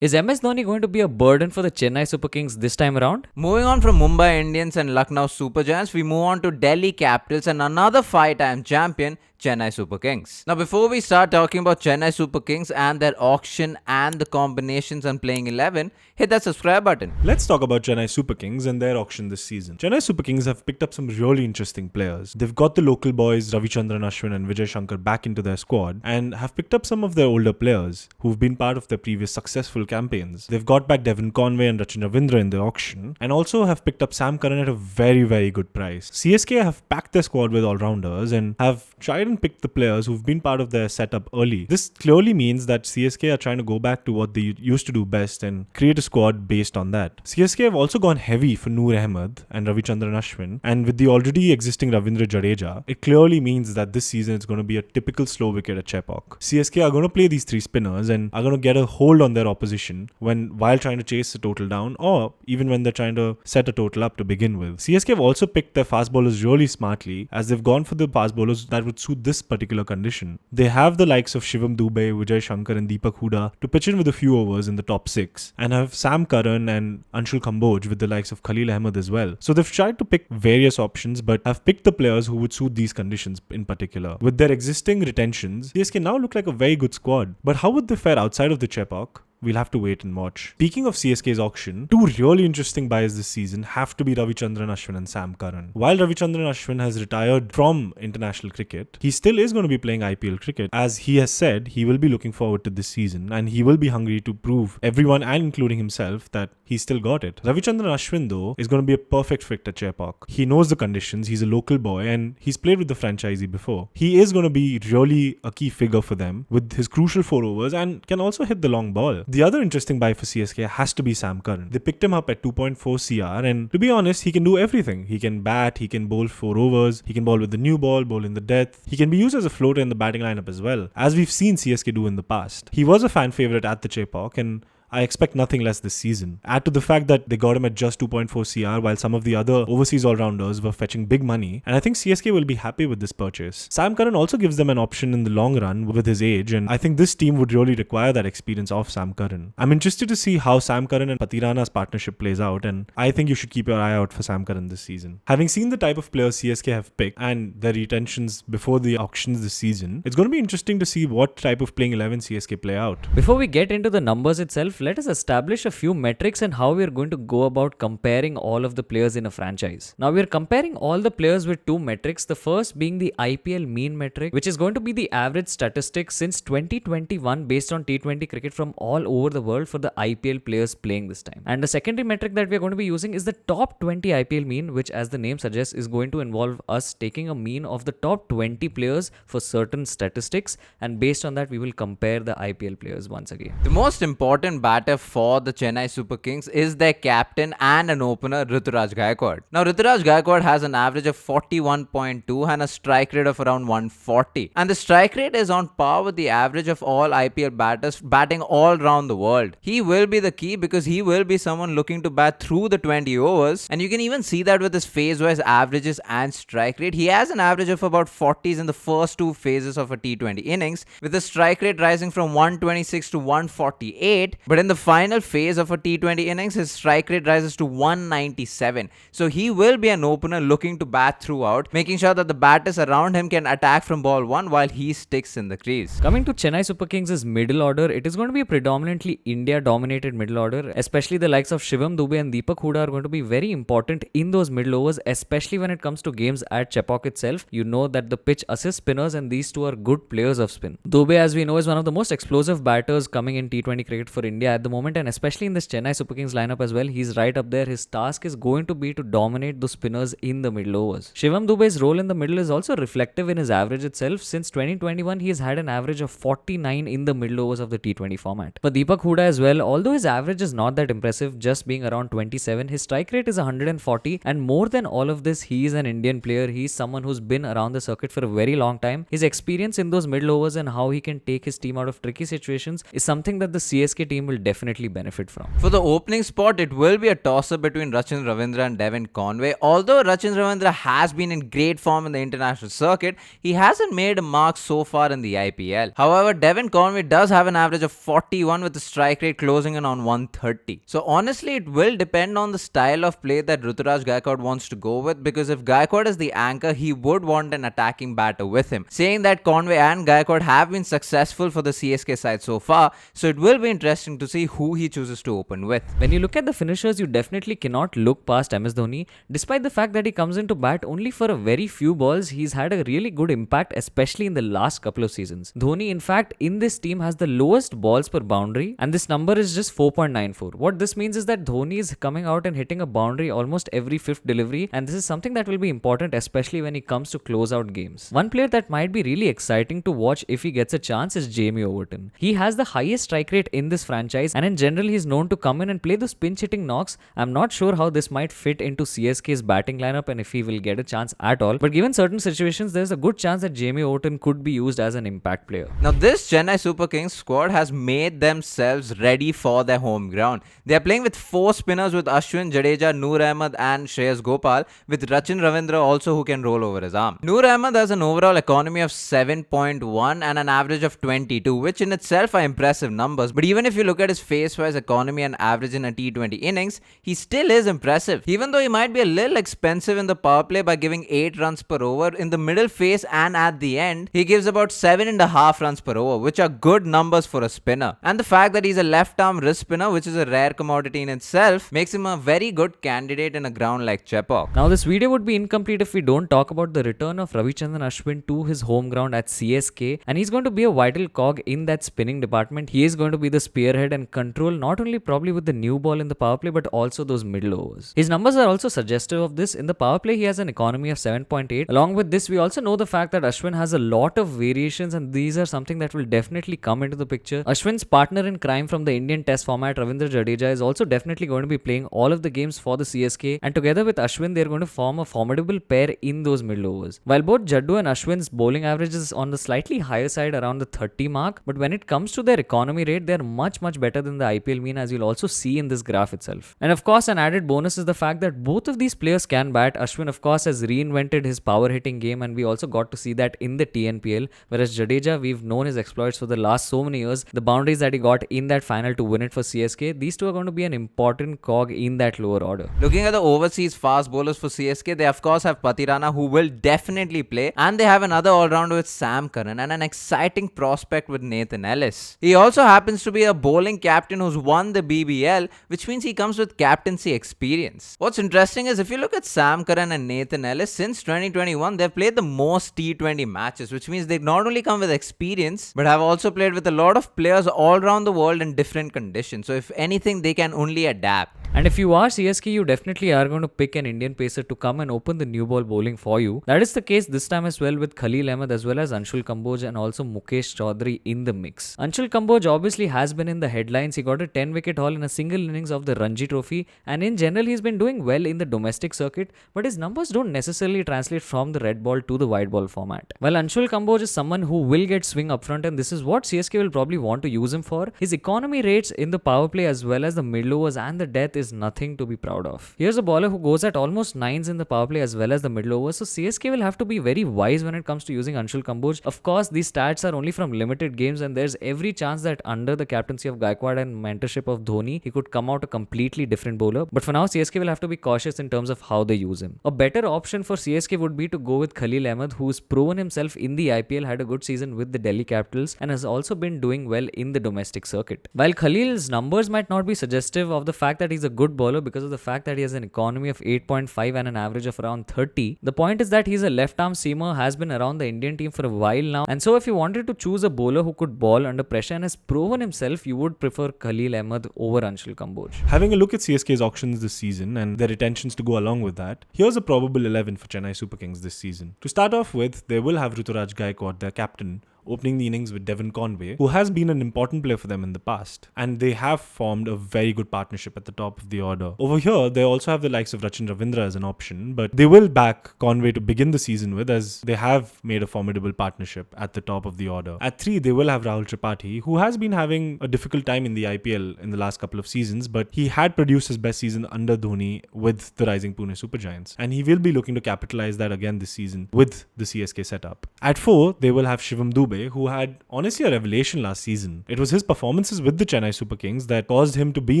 Is MS Dhoni going to be a burden for the Chennai Super Kings this time around? Moving on from Mumbai Indians and Lucknow Super Giants, we move on to Delhi Capitals and another 5-time champion, Chennai Super Kings. Now, before we start talking about Chennai Super Kings and their auction and the combinations on playing 11, hit that subscribe button. Let's talk about Chennai Super Kings and their auction this season. Chennai Super Kings have picked up some really interesting players. They've got the local boys Ravichandran Ashwin and Vijay Shankar back into their squad and have picked up some of their older players who've been part of their previous successful campaigns. They've got back Devon Conway and Rachin Ravindra in the auction and also have picked up Sam Curran at a very, very good price. CSK have packed their squad with all-rounders and have tried and picked the players who've been part of their setup early. This clearly means that CSK are trying to go back to what they used to do best and create a squad based on that. CSK have also gone heavy for Noor Ahmed and Ravichandran Ashwin, and with the already existing Ravindra Jadeja, it clearly means that this season is going to be a typical slow wicket at Chepauk. CSK are going to play these three spinners and are going to get a hold on their opposition while trying to chase the total down, or even when they're trying to set a total up to begin with. CSK have also picked their fast bowlers really smartly, as they've gone for the fast bowlers that would suit this particular condition. They have the likes of Shivam Dubey, Vijay Shankar and Deepak Hooda to pitch in with a few overs in the top 6, and have Sam Curran and Anshul Kamboj with the likes of Khalil Ahmed as well. So they've tried to pick various options but have picked the players who would suit these conditions in particular. With their existing retentions, CSK now look like a very good squad. But how would they fare outside of the Chepauk? We'll have to wait and watch. Speaking of CSK's auction, two really interesting buys this season have to be Ravichandran Ashwin and Sam Curran. While Ravichandran Ashwin has retired from international cricket, he still is going to be playing IPL cricket. As he has said, he will be looking forward to this season and he will be hungry to prove everyone and including himself that he still got it. Ravichandran Ashwin though is going to be a perfect fit at Chepauk. He knows the conditions, he's a local boy and he's played with the franchisee before. He is going to be really a key figure for them with his crucial 4 overs and can also hit the long ball. The other interesting buy for CSK has to be Sam Curran. They picked him up at 2.4 CR and to be honest, he can do everything. He can bat, he can bowl 4 overs, he can bowl with the new ball, bowl in the death. He can be used as a floater in the batting lineup as well, as we've seen CSK do in the past. He was a fan favourite at the Chepauk and I expect nothing less this season. Add to the fact that they got him at just 2.4 CR while some of the other overseas all-rounders were fetching big money, and I think CSK will be happy with this purchase. Sam Curran also gives them an option in the long run with his age, and I think this team would really require that experience of Sam Curran. I'm interested to see how Sam Curran and Patirana's partnership plays out, and I think you should keep your eye out for Sam Curran this season. Having seen the type of players CSK have picked and their retentions before the auctions this season, it's going to be interesting to see what type of playing 11 CSK play out. Before we get into the numbers itself, let us establish a few metrics and how we are going to go about comparing all of the players in a franchise. Now we are comparing all the players with 2 metrics, the first being the IPL mean metric, which is going to be the average statistics since 2021 based on T20 cricket from all over the world for the IPL players playing this time. And the secondary metric that we are going to be using is the top 20 IPL mean, which as the name suggests is going to involve us taking a mean of the top 20 players for certain statistics, and based on that we will compare the IPL players once again. The most important batter for the Chennai Super Kings is their captain and an opener, Ruturaj Gaikwad. Now, Ruturaj Gaikwad has an average of 41.2 and a strike rate of around 140. And the strike rate is on par with the average of all IPL batters batting all around the world. He will be the key because he will be someone looking to bat through the 20 overs. And you can even see that with his phase-wise averages and strike rate. He has an average of about 40s in the first 2 phases of a T20 innings, with the strike rate rising from 126 to 148. But in the final phase of a T20 innings, his strike rate rises to 197. So he will be an opener looking to bat throughout, making sure that the batters around him can attack from ball 1 while he sticks in the crease. Coming to Chennai Super Kings' middle order, it is going to be a predominantly India-dominated middle order. Especially the likes of Shivam Dubey and Deepak Hooda are going to be very important in those middle overs, especially when it comes to games at Chepauk itself. You know that the pitch assists spinners and these two are good players of spin. Dubey, as we know, is one of the most explosive batters coming in T20 cricket for India at the moment, and especially in this Chennai Super Kings lineup as well, he's right up there. His task is going to be to dominate the spinners in the middle overs. Shivam Dubey's role in the middle is also reflective in his average itself. Since 2021, he has had an average of 49 in the middle overs of the T20 format. For Deepak Hooda as well, although his average is not that impressive, just being around 27, his strike rate is 140, and more than all of this, he is an Indian player. He's someone who's been around the circuit for a very long time. His experience in those middle overs and how he can take his team out of tricky situations is something that the CSK team will definitely benefit from. For the opening spot, it will be a toss-up between Rachin Ravindra and Devin Conway. Although Rachin Ravindra has been in great form in the international circuit, he hasn't made a mark so far in the IPL. However, Devin Conway does have an average of 41 with the strike rate closing in on 130. So honestly, it will depend on the style of play that Ruturaj Gaikwad wants to go with, because if Gaikwad is the anchor, he would want an attacking batter with him. Saying that Conway and Gaikwad have been successful for the CSK side so far, so it will be interesting to see who he chooses to open with. When you look at the finishers, you definitely cannot look past MS Dhoni. Despite the fact that he comes into bat only for a very few balls, he's had a really good impact, especially in the last couple of seasons. Dhoni, in fact, in this team has the lowest balls per boundary, and this number is just 4.94. What this means is that Dhoni is coming out and hitting a boundary almost every fifth delivery, and this is something that will be important, especially when he comes to close out games. One player that might be really exciting to watch if he gets a chance is Jamie Overton. He has the highest strike rate in this franchise, and in general he's known to come in and play those pinch hitting knocks. I'm not sure how this might fit into CSK's batting lineup and if he will get a chance at all, but given certain situations, there's a good chance that Jamie Overton could be used as an impact player. Now this Chennai Super Kings squad has made themselves ready for their home ground. They are playing with 4 spinners with Aswin, Jadeja, Noor Ahmed and Shreyas Gopal, with Rachin Ravindra also who can roll over his arm. Noor Ahmed has an overall economy of 7.1 and an average of 22, which in itself are impressive numbers, but even if you look at his face-wise economy and average in a T20 innings, he still is impressive. Even though he might be a little expensive in the power play by giving 8 runs per over, in the middle phase and at the end, he gives about 7.5 runs per over, which are good numbers for a spinner. And the fact that he's a left-arm wrist spinner, which is a rare commodity in itself, makes him a very good candidate in a ground like Chepauk. Now this video would be incomplete if we don't talk about the return of Ravichandran Ashwin to his home ground at CSK, and he's going to be a vital cog in that spinning department. He is going to be the spearhead and control not only probably with the new ball in the power play but also those middle overs. His numbers are also suggestive of this. In the power play he has an economy of 7.8. Along with this, we also know the fact that Ashwin has a lot of variations, and these are something that will definitely come into the picture. Ashwin's partner in crime from the Indian Test format, Ravindra Jadeja, is also definitely going to be playing all of the games for the CSK, and together with Ashwin they are going to form a formidable pair in those middle overs. While both Jaddu and Ashwin's bowling average is on the slightly higher side around the 30 mark, but when it comes to their economy rate, they are much better than the IPL mean, as you'll also see in this graph itself. And of course, an added bonus is the fact that both of these players can bat. Ashwin of course has reinvented his power hitting game, and we also got to see that in the TNPL, whereas Jadeja, we've known his exploits for the last so many years. The boundaries that he got in that final to win it for CSK, these two are going to be an important cog in that lower order. Looking at the overseas fast bowlers for CSK, they of course have Patirana, who will definitely play, and they have another all-rounder with Sam Curran and an exciting prospect with Nathan Ellis. He also happens to be a bowling captain who's won the BBL, which means he comes with captaincy experience. What's interesting is if you look at Sam Curran and Nathan Ellis, since 2021 they've played the most T20 matches, which means they not only come with experience but have also played with a lot of players all around the world in different conditions. So if anything, they can only adapt. And if you are CSK, you definitely are going to pick an Indian pacer to come and open the new ball bowling for you. That is the case this time as well with Khalil Ahmed as well as Anshul Kamboj and also Mukesh Chaudhary in the mix. Anshul Kamboj obviously has been in the headlines. He got a 10-wicket haul in a single innings of the Ranji Trophy, and in general he's been doing well in the domestic circuit, but his numbers don't necessarily translate from the red ball to the white ball format. While Anshul Kamboj is someone who will get swing upfront, and this is what CSK will probably want to use him for, his economy rates in the power play as well as the middle overs and the death is nothing to be proud of. Here's a bowler who goes at almost 9s in the power play as well as the middle overs, so CSK will have to be very wise when it comes to using Anshul Kamboj. Of course, these stats are only from limited games, and there's every chance that under the captaincy of Gaikwad and mentorship of Dhoni, he could come out a completely different bowler. But for now, CSK will have to be cautious in terms of how they use him. A better option for CSK would be to go with Khalil Ahmed, who's proven himself in the IPL, had a good season with the Delhi Capitals, and has also been doing well in the domestic circuit. While Khalil's numbers might not be suggestive of the fact that he's a good bowler because of the fact that he has an economy of 8.5 and an average of around 30, the point is that he's a left-arm seamer, has been around the Indian team for a while now, and so if you wanted to choose a bowler who could bowl under pressure and has proven himself, you would prefer Khalil Ahmed over Anshul Kamboj. Having a look at CSK's auctions this season and their retentions to go along with that, here's a probable 11 for Chennai Super Kings this season. To start off with, they will have Ruturaj Gaikwad, their captain, opening the innings with Devon Conway, who has been an important player for them in the past. And they have formed a very good partnership at the top of the order. Over here, they also have the likes of Rachin Ravindra as an option, but they will back Conway to begin the season with, as they have made a formidable partnership at the top of the order. At 3, they will have Rahul Tripathi, who has been having a difficult time in the IPL in the last couple of seasons, but he had produced his best season under Dhoni with the rising Pune Super Giants, and he will be looking to capitalize that again this season with the CSK setup. At 4, they will have Shivam Dube, who had honestly a revelation last season. It was his performances with the Chennai Super Kings that caused him to be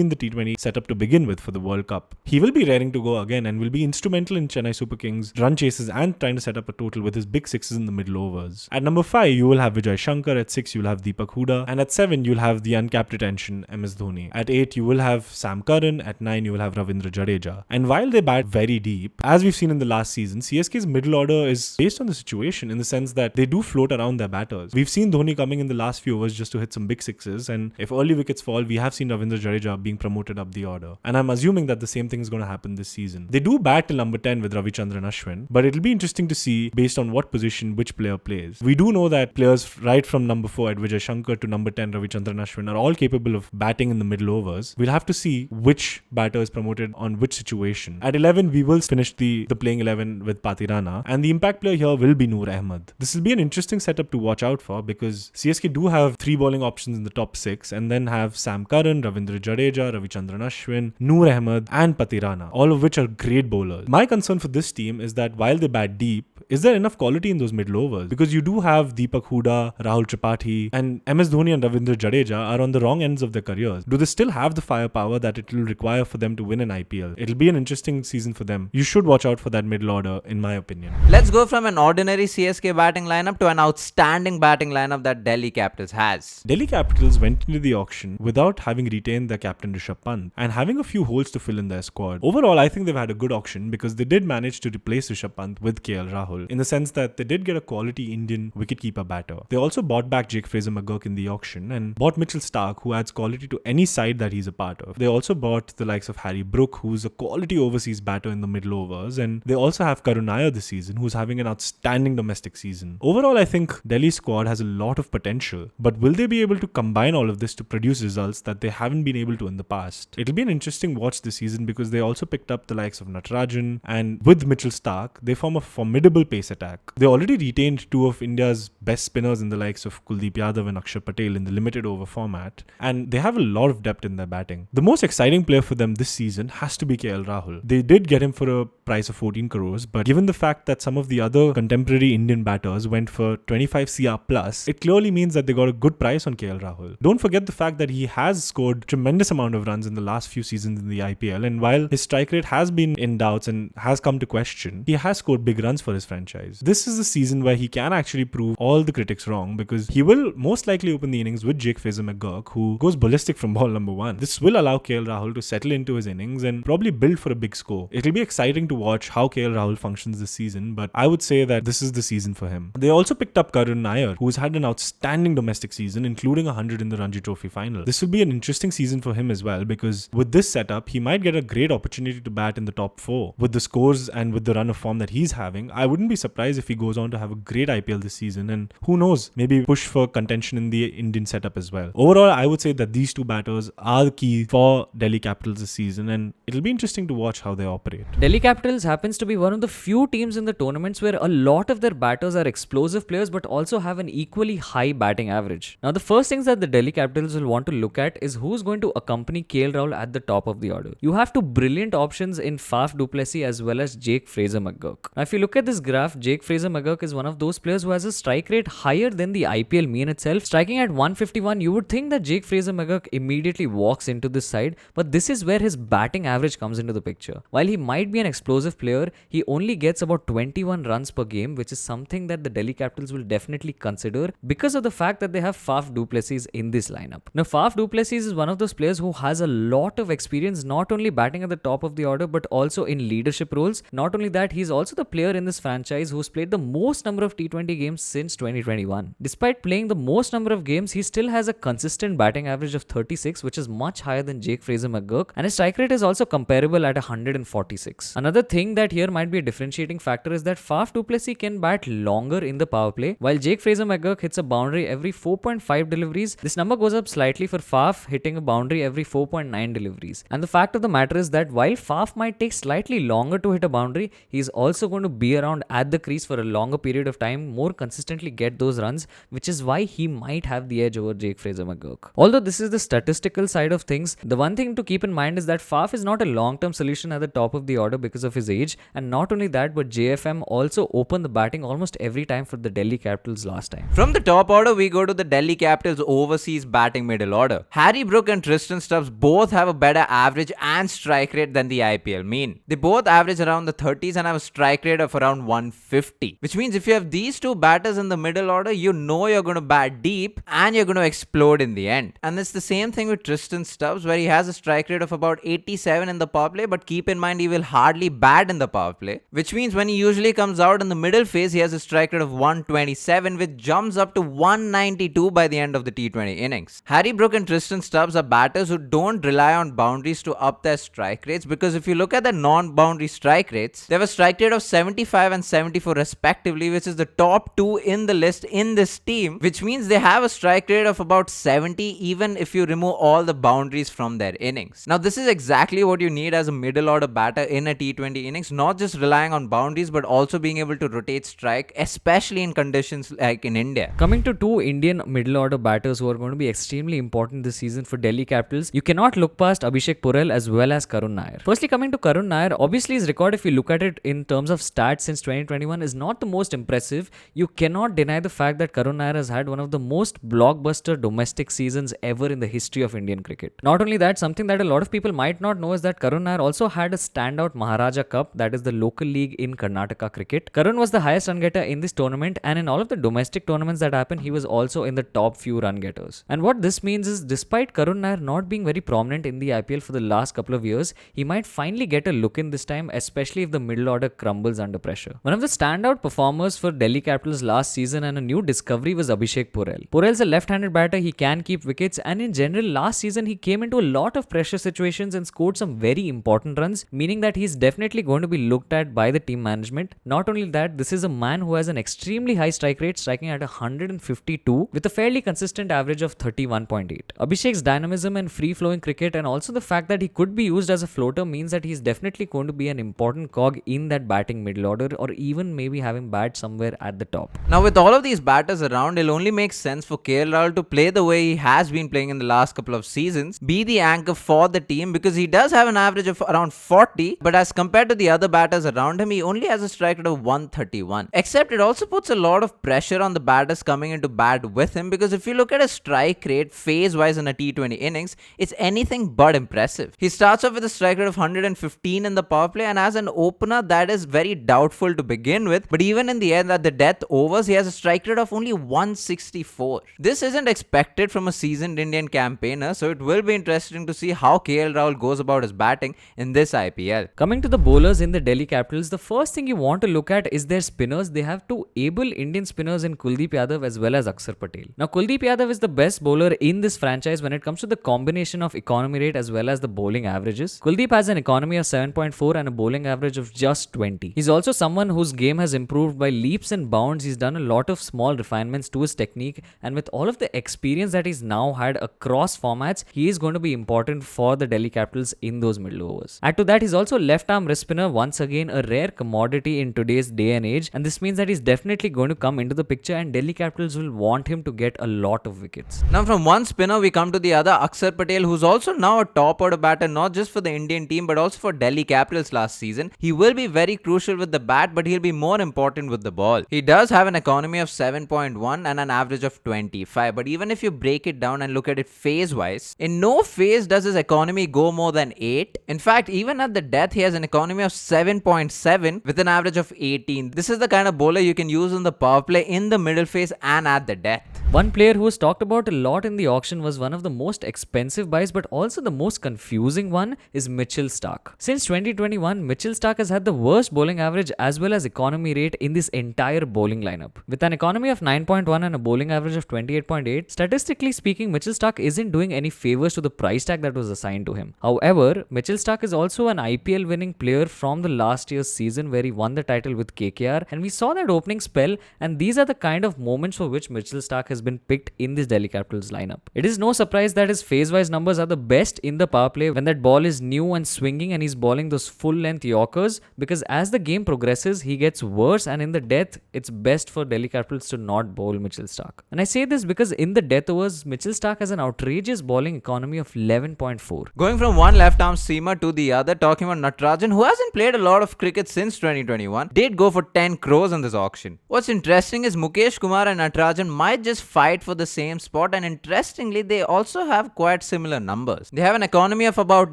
in the T20 setup to begin with for the World Cup. He will be raring to go again and will be instrumental in Chennai Super Kings run chases and trying to set up a total with his big sixes in the middle overs. At number 5, you will have Vijay Shankar. At 6, you'll have Deepak Hooda, and at 7, you'll have the uncapped retention MS Dhoni. At 8, you will have Sam Curran. At 9, you will have Ravindra Jadeja. And while they bat very deep, as we've seen in the last season, CSK's middle order is based on the situation in the sense that they do float around their batters. We've seen Dhoni coming in the last few overs just to hit some big sixes, and if early wickets fall, we have seen Ravindra Jadeja being promoted up the order. And I'm assuming that the same thing is going to happen this season. They do bat till number 10 with Ravichandran Ashwin, but it'll be interesting to see based on what position which player plays. We do know that players right from number 4 at Vijay Shankar to number 10 Ravichandran Ashwin are all capable of batting in the middle overs. We'll have to see which batter is promoted on which situation. At 11, we will finish the playing 11 with Patirana, and the impact player here will be Noor Ahmed. This will be an interesting setup to watch out for because CSK do have 3 bowling options in the top 6 and then have Sam Curran, Ravindra Jadeja, Ravichandran Ashwin, Noor Ahmed and Patirana, all of which are great bowlers. My concern for this team is that while they bat deep, is there enough quality in those middle overs? Because you do have Deepak Hooda, Rahul Tripathi and MS Dhoni and Ravindra Jadeja are on the wrong ends of their careers. Do they still have the firepower that it will require for them to win an IPL? It'll be an interesting season for them. You should watch out for that middle order, in my opinion. Let's go from an ordinary CSK batting lineup to an outstanding batting lineup that Delhi Capitals has. Delhi Capitals went into the auction without having retained their captain Rishabh Pant and having a few holes to fill in their squad. Overall, I think they've had a good auction because they did manage to replace Rishabh Pant with KL Rahul in the sense that they did get a quality Indian wicketkeeper batter. They also bought back Jake Fraser McGurk in the auction and bought Mitchell Starc, who adds quality to any side that he's a part of. They also bought the likes of Harry Brook, who's a quality overseas batter in the middle overs, and they also have Karun Nair this season, who's having an outstanding domestic season. Overall, I think Delhi's squad has a lot of potential, but will they be able to combine all of this to produce results that they haven't been able to in the past? It'll be an interesting watch this season because they also picked up the likes of Natarajan, and with Mitchell Starc, they form a formidable pace attack. They already retained 2 of India's best spinners in the likes of Kuldeep Yadav and Akshar Patel in the limited over format, and they have a lot of depth in their batting. The most exciting player for them this season has to be KL Rahul. They did get him for a price of 14 crores, but given the fact that some of the other contemporary Indian batters went for 25 CR plus, it clearly means that they got a good price on KL Rahul. Don't forget the fact that he has scored tremendous amount of runs in the last few seasons in the IPL, and while his strike rate has been in doubts and has come to question, he has scored big runs for his franchise. This is the season where he can actually prove all the critics wrong because he will most likely open the innings with Jake Fraser McGurk, who goes ballistic from ball number 1. This will allow KL Rahul to settle into his innings and probably build for a big score. It'll be exciting to watch how KL Rahul functions this season, but I would say that this is the season for him. They also picked up Karun Nair, who's had an outstanding domestic season, including 100 in the Ranji Trophy final. This will be an interesting season for him as well because with this setup, he might get a great opportunity to bat in the top 4. With the scores and with the run of form that he's having, I wouldn't be surprised if he goes on to have a great IPL this season, and who knows, maybe push for contention in the Indian setup as well. Overall, I would say that these 2 batters are the key for Delhi Capitals this season, and it'll be interesting to watch how they operate. Delhi Capitals happens to be one of the few teams in the tournaments where a lot of their batters are explosive players but also have an equally high batting average. Now, the first things that the Delhi Capitals will want to look at is who's going to accompany KL Rahul at the top of the order. You have 2 brilliant options in Faf du Plessis as well as Jake Fraser McGurk. Now, if you look at this graph, Jake Fraser McGurk is one of those players who has a strike rate higher than the IPL mean itself. Striking at 151, you would think that Jake Fraser McGurk immediately walks into this side, but this is where his batting average comes into the picture. While he might be an explosive player, he only gets about 21 runs per game, which is something that the Delhi Capitals will definitely consider because of the fact that they have Faf du Plessis in this lineup. Now, Faf du Plessis is one of those players who has a lot of experience not only batting at the top of the order but also in leadership roles. Not only that, he's also the player in this franchise who's played the most number of T20 games since 2021. Despite playing the most number of games, he still has a consistent batting average of 36, which is much higher than Jake Fraser McGurk, and his strike rate is also comparable at 146. Another thing that here might be a differentiating factor is that Faf du Plessis can bat longer in the power play, while Jake Fraser Fraser McGurk hits a boundary every 4.5 deliveries. This number goes up slightly for Faf, hitting a boundary every 4.9 deliveries. And the fact of the matter is that while Faf might take slightly longer to hit a boundary, he's also going to be around at the crease for a longer period of time, more consistently get those runs, which is why he might have the edge over Jake Fraser McGurk. Although this is the statistical side of things, the one thing to keep in mind is that Faf is not a long-term solution at the top of the order because of his age, and not only that, but JFM also opened the batting almost every time for the Delhi Capitals last time. From the top order, we go to the Delhi Capitals overseas batting middle order. Harry Brook and Tristan Stubbs both have a better average and strike rate than the IPL mean. They both average around the 30s and have a strike rate of around 150. Which means if you have these two batters in the middle order, you know you're going to bat deep and you're going to explode in the end. And it's the same thing with Tristan Stubbs, where he has a strike rate of about 87 in the power play, but keep in mind he will hardly bat in the power play. Which means when he usually comes out in the middle phase, he has a strike rate of 127, which jumps up to 192 by the end of the T20 innings. Harry Brook and Tristan Stubbs are batters who don't rely on boundaries to up their strike rates, because if you look at the non-boundary strike rates, they have a strike rate of 75 and 74 respectively, which is the top two in the list in this team, which means they have a strike rate of about 70 even if you remove all the boundaries from their innings. Now this is exactly what you need as a middle order batter in a T20 innings, not just relying on boundaries but also being able to rotate strike, especially in conditions like in India. Coming to two Indian middle order batters who are going to be extremely important this season for Delhi Capitals, you cannot look past Abhishek Purell as well as Karun Nair. Firstly, coming to Karun Nair, obviously his record, if you look at it in terms of stats since 2021, is not the most impressive. You cannot deny the fact that Karun Nair has had one of the most blockbuster domestic seasons ever in the history of Indian cricket. Not only that, something that a lot of people might not know is that Karun Nair also had a standout Maharaja Cup, that is the local league in Karnataka cricket. Karun was the highest run getter in this tournament, and in all of the domestic tournaments that happened, he was also in the top few run getters. And what this means is, despite Karun Nair not being very prominent in the IPL for the last couple of years, he might finally get a look in this time, especially if the middle order crumbles under pressure. One of the standout performers for Delhi Capitals last season and a new discovery was Abhishek Purell. Purell's a left-handed batter, he can keep wickets, and in general last season he came into a lot of pressure situations and scored some very important runs, meaning that he's definitely going to be looked at by the team management. Not only that, this is a man who has an extremely high strike rate, striking at 152 with a fairly consistent average of 31.8. Abhishek's dynamism and free-flowing cricket, and also the fact that he could be used as a floater, means that he's definitely going to be an important cog in that batting middle order, or even maybe have him bat somewhere at the top. Now with all of these batters around, it'll only make sense for KL Rahul to play the way he has been playing in the last couple of seasons, be the anchor for the team, because he does have an average of around 40, but as compared to the other batters around him, he only has a strike rate of 131. Except it also puts a lot of pressure on the batters coming into bat with him, because if you look at a strike rate phase-wise in a T20 innings, it's anything but impressive. He starts off with a strike rate of 115 in the power play, and as an opener, that is very doubtful to begin with, but even in the end, at the death overs, he has a strike rate of only 164. This isn't expected from a seasoned Indian campaigner, so it will be interesting to see how KL Rahul goes about his batting in this IPL. Coming to the bowlers in the Delhi Capitals, the first thing you want to look at is their spinners. They have two able Indian spinners in Kuldeep Yadav as well as Akshar Patel. Now Kuldeep Yadav is the best bowler in this franchise when it comes to the combination of economy rate as well as the bowling averages. Kuldeep has an economy of 7.4 and a bowling average of just 20. He's also someone whose game has improved by leaps and bounds. He's done a lot of small refinements to his technique, and with all of the experience that he's now had across formats, he is going to be important for the Delhi Capitals in those middle overs. Add to that, he's also left arm wrist spinner, once again a rare commodity in today's day and age, and this means that he's definitely going to come into the picture, and Delhi Capitals will want him to get a lot of wickets. Now from one spinner we come to the other, Akshar Patel, who's also now a top order batter, not just for the Indian team but also for Delhi Capitals last season. He will be very crucial with the bat, but he'll be more important with the ball. He does have an economy of 7.1 and an average of 25, but even if you break it down and look at it phase wise, in no phase does his economy go more than 8. In fact, even at the death, he has an economy of 7.7 with an average of 18. This is the kind of bowler you can use in the power play, in the middle phase and at the death. One player who was talked about a lot in the auction was one of the most expensive buys but also the most confusing one is Mitchell Starc. Since 2021, Mitchell Starc has had the worst bowling average as well as economy rate in this entire bowling lineup. With an economy of 9.1 and a bowling average of 28.8, statistically speaking, Mitchell Starc isn't doing any favors to the price tag that was assigned to him. However, Mitchell Starc is also an IPL winning player from the last year's season where he won the title with KKR, and we saw that opening spell, and these are the kind of moments for which Mitchell Starc has been picked in this Delhi Capitals lineup. It is no surprise that his phase-wise numbers are the best in the power play when that ball is new and swinging and he's bowling those full-length Yorkers, because as the game progresses, he gets worse, and in the death, it's best for Delhi Capitals to not bowl Mitchell Starc. And I say this because in the death overs, Mitchell Starc has an outrageous bowling economy of 11.4. Going from one left-arm seamer to the other, talking about Natarajan, who hasn't played a lot of cricket since 2021, did go for 10 crores on this auction. What's interesting is Mukesh Kumar and Natarajan might just fight for the same spot, and interestingly, they also have quite similar numbers. They have an economy of about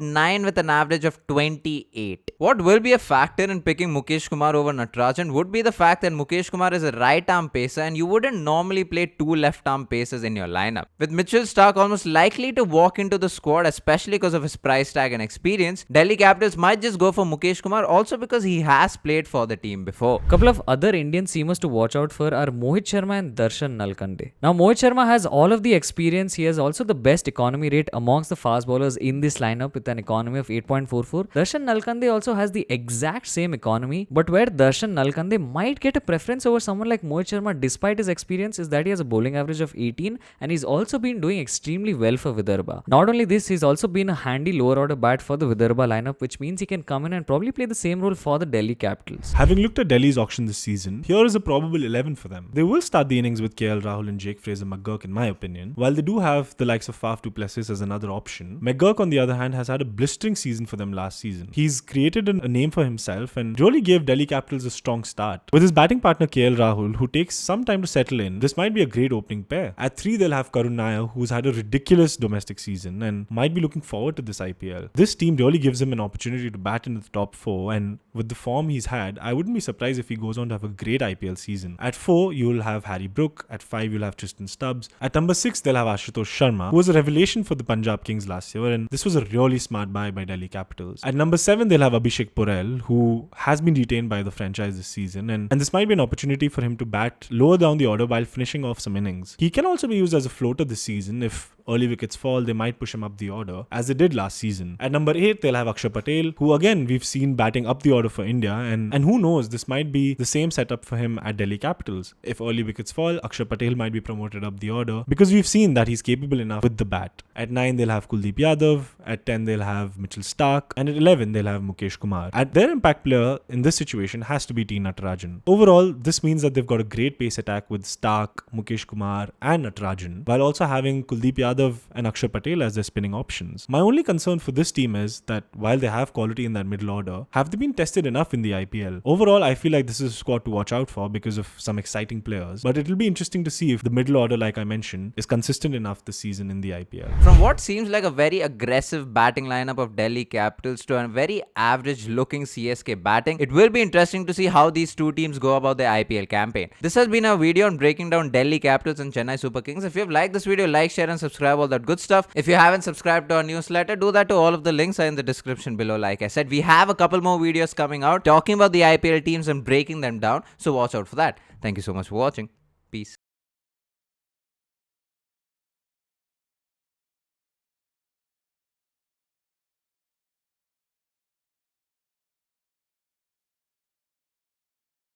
9 with an average of 28. What will be a factor in picking Mukesh Kumar over Natarajan would be the fact that Mukesh Kumar is a right-arm pacer and you wouldn't normally play two left-arm pacers in your lineup. With Mitchell Starc almost likely to walk into the squad, especially because of his price tag and experience, Delhi Capitals might just go for Mukesh Kumar also because he has played for the team before. Couple of other Indian seamers to watch out for are Mohit Sharma and Darshan Nalkande. Now Mohit Sharma has all of the experience. He has also the best economy rate amongst the fast bowlers in this lineup with an economy of 8.44. Darshan Nalkande also has the exact same economy, but where Darshan Nalkande might get a preference over someone like Mohit Sharma despite his experience is that he has a bowling average of 18 and he's also been doing extremely well for Vidarbha. Not only this, he's also been a handy lower order bat for the Vidarbha lineup, which means he can come in and probably play the same role for the Delhi Capitals. Having looked at Delhi's auction this season, here is a probable 11 for them. They will start the innings with KL Rahul and Jake Fraser McGurk in my opinion. While they do have the likes of Faf du Plessis as another option, McGurk on the other hand has had a blistering season for them last season. He's created a name for himself and really gave Delhi Capitals a strong start. With his batting partner KL Rahul, who takes some time to settle in, this might be a great opening pair. At 3, they'll have Karun Nair, who's had a ridiculous domestic season and might be looking forward to this IPL. This team really gives him an opportunity to bat into the top 4, and with the form he's had, I wouldn't be surprised if he goes on to have a great IPL season. At 4, you'll have Harry Brook. At 5, you'll have Tristan Stubbs. At number 6, they'll have Ashutosh Sharma, who was a revelation for the Punjab Kings last year, and this was a really smart buy by Delhi Capitals. At number 7, they'll have Abhishek Porel, who has been retained by the franchise this season, and this might be an opportunity for him to bat lower down the order while finishing off some innings. He can also be used as a floater this season. If early wickets fall, they might push him up the order, as they did last season. At number 8, they'll have Akshar Patel, who again we've seen batting up the order for India, and who knows, this might be the same setup for him at Delhi Capitals. If early wickets fall, Akshar Patel might be promoted up the order, because we've seen that he's capable enough with the bat. At 9, they'll have Kuldeep Yadav. At 10, they'll have Mitchell Starc. And at 11, they'll have Mukesh Kumar. At their impact player in this situation has to be T. Natarajan. Overall, this means that they've got a great pace attack with Starc, Mukesh Kumar and Natarajan, while also having Kuldeep Yadav and Akshar Patel as their spinning options. My only concern for this team is that while they have quality in that middle order, have they been tested enough in the IPL? Overall, I feel like this is a squad to watch out for because of some exciting players, but it'll be interesting to see if the middle order, like I mentioned, is consistent enough this season in the IPL. From what seems like a very aggressive batting lineup of Delhi Capitals to a very average looking CSK batting, it will be interesting to see how these two teams go about their IPL campaign. This has been a video on breaking down Delhi Capitals and Chennai Super Kings. If you have liked this video, like, share and subscribe, all that good stuff. If you haven't subscribed to our newsletter, do that too. All of the links are in the description below. Like I said, we have a couple more videos coming out talking about the IPL teams and breaking them down, so watch out for that. Thank you so much for watching. Peace.